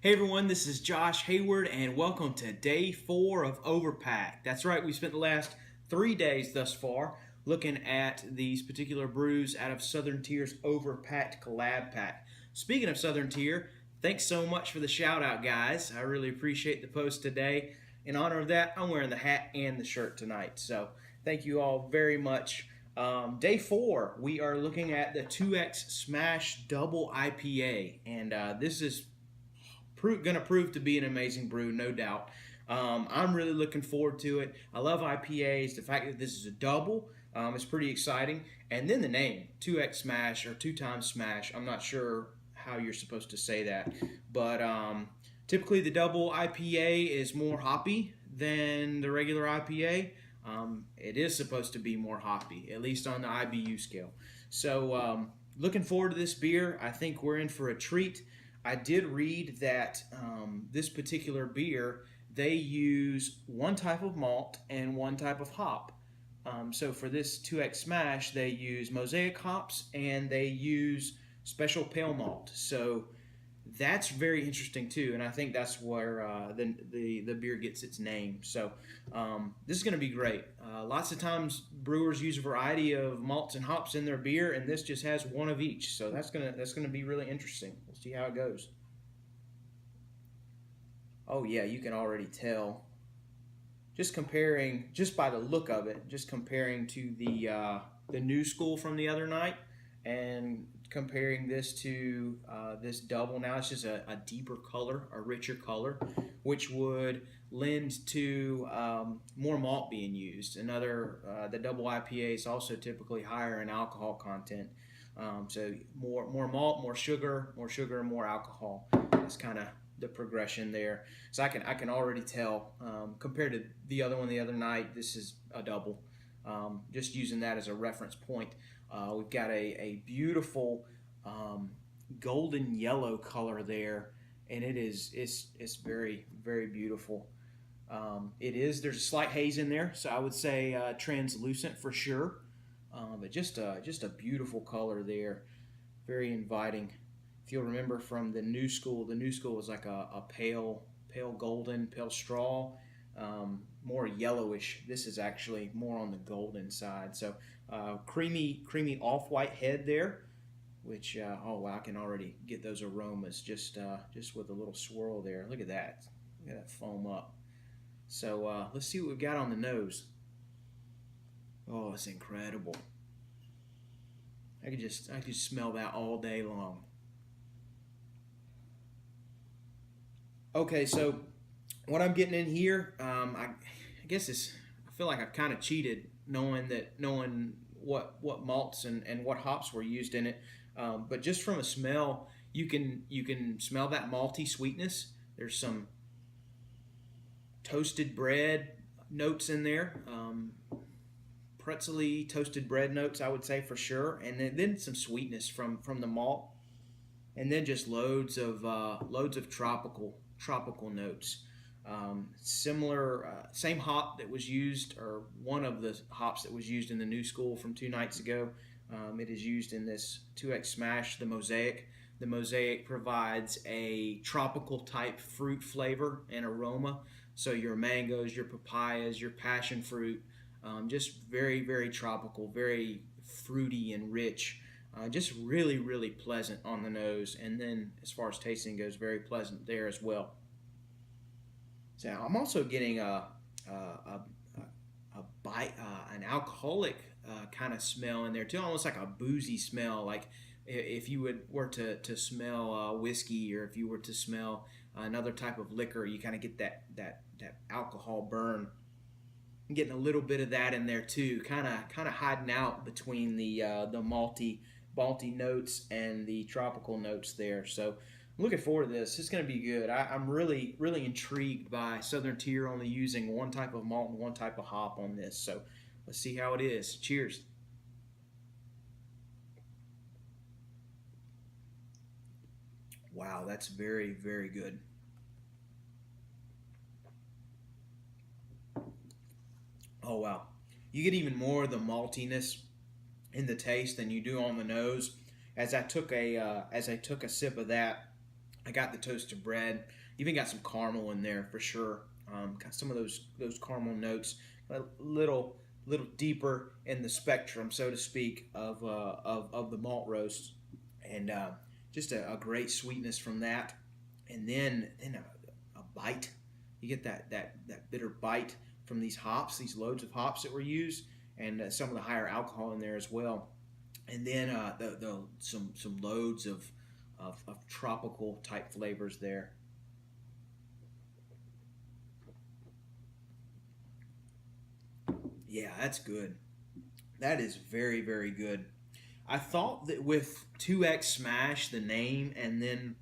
Hey everyone, this is Josh Hayward, and welcome to day 4 of Overpack'd. That's right, we spent the last 3 days thus far looking at these particular brews out of Southern Tier's Overpack'd Collab Pack. Speaking of Southern Tier, thanks so much for the shout out, guys. I really appreciate the post today. In honor of that, I'm wearing the hat and the shirt tonight, so thank you all very much. Day 4, we are looking at the 2X Smash Double IPA, and this is going to prove to be an amazing brew, no doubt. I'm really looking forward to it. I love IPAs. The fact that this is a double is pretty exciting. And then the name, 2X Smash or 2 times Smash. I'm not sure how you're supposed to say that. But typically the double IPA is more hoppy than the regular IPA. It is supposed to be more hoppy, at least on the IBU scale. So looking forward to this beer. I think we're in for a treat. I did read that this particular beer, they use one type of malt and one type of hop. So for this 2X Smash, they use mosaic hops and they use special pale malt. So that's very interesting too, and I think that's where the beer gets its name. So this is going to be great. Lots of times brewers use a variety of malts and hops in their beer, and this just has one of each. So that's gonna be really interesting. We'll see how it goes. Oh yeah, you can already tell. Just comparing, just by the look of it, just comparing to the new school from the other night, and comparing this to this double. Now it's just a deeper color, a richer color, which would lend to more malt being used. The double IPA is also typically higher in alcohol content. So more malt, more sugar, more alcohol. That's kind of the progression there. So I can already tell compared to the other one the other night, this is a double. Just using that as a reference point. We've got a beautiful golden yellow color there, and it's very, very beautiful. There's a slight haze in there, so I would say translucent for sure, but just a beautiful color there, very inviting. If you'll remember from the new school was like a pale golden, pale straw, more yellowish. This is actually more on the golden side. So creamy off-white head there, which oh wow, I can already get those aromas just with a little swirl there. Look at that. Look at that foam up. So let's see what we've got on the nose. Oh, it's incredible. I could smell that all day long. Okay, so what I'm getting in here, I guess I feel like I've kind of cheated knowing what malts and what hops were used in it. But just from a smell, you can smell that malty sweetness. There's some toasted bread notes in there, pretzely toasted bread notes, I would say for sure, and then some sweetness from the malt, and then just loads of tropical notes. Same hop that was used, or one of the hops that was used in the new school from 2 nights ago. It is used in this 2X Smash, the Mosaic. The Mosaic provides a tropical type fruit flavor and aroma. So your mangoes, your papayas, your passion fruit, just very, very tropical, very fruity and rich. Just really, really pleasant on the nose. And then as far as tasting goes, very pleasant there as well. So I'm also getting a bite, an alcoholic kind of smell in there too, almost like a boozy smell. Like if you were to smell whiskey, or if you were to smell another type of liquor, you kind of get that alcohol burn. I'm getting a little bit of that in there too, kind of hiding out between the malty notes and the tropical notes there. So I'm looking forward to this. It's going to be good. I'm really, really intrigued by Southern Tier only using one type of malt and one type of hop on this. So let's see how it is. Cheers. Wow, that's very, very good. Oh wow, you get even more of the maltiness in the taste than you do on the nose. As I took a sip of that, I got the toasted bread. Even got some caramel in there for sure. Got some of those caramel notes, a little deeper in the spectrum, so to speak, of the malt roast, and just a great sweetness from that, and then a bite. You get that bitter bite from these hops, these loads of hops that were used, and some of the higher alcohol in there as well, and then some loads of tropical type flavors there. Yeah, that's good. That is very, very good. I thought that with 2X Smash, the name, and then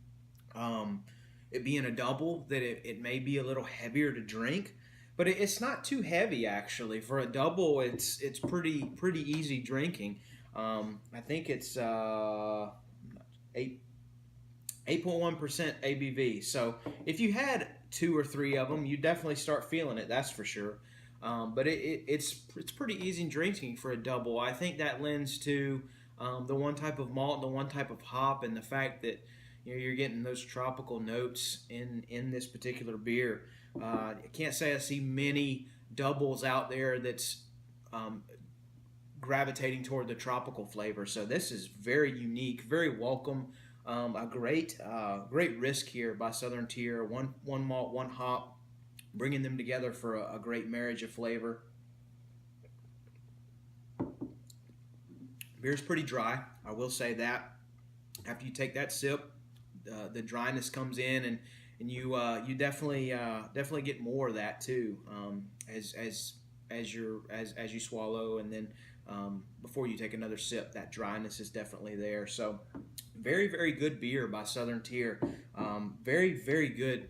um, it being a double, that it may be a little heavier to drink, but it's not too heavy actually. For a double, it's pretty easy drinking. I think it's 8 8.1% ABV. So if you had two or three of them, you definitely start feeling it. That's for sure. But it's pretty easy drinking for a double. I think that lends to the one type of malt, and the one type of hop, and the fact that you're getting those tropical notes in this particular beer. I can't say I see many doubles out there that's um, gravitating toward the tropical flavor. So this is very unique, very welcome. A great risk here by Southern Tier. One malt, one hop, bringing them together for a great marriage of flavor. Beer's pretty dry, I will say that. After you take that sip, the dryness comes in, and you definitely get more of that too, as you swallow, and then before you take another sip, that dryness is definitely there. So very, very good beer by Southern Tier. Very, very good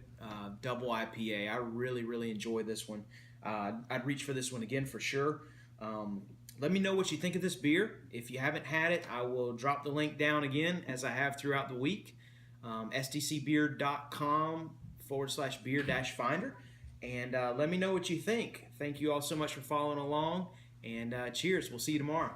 double IPA. I really, really enjoy this one. I'd reach for this one again for sure. Let me know what you think of this beer. If you haven't had it, I will drop the link down again as I have throughout the week. sdcbeer.com/beer-finder. And let me know what you think. Thank you all so much for following along. And cheers. We'll see you tomorrow.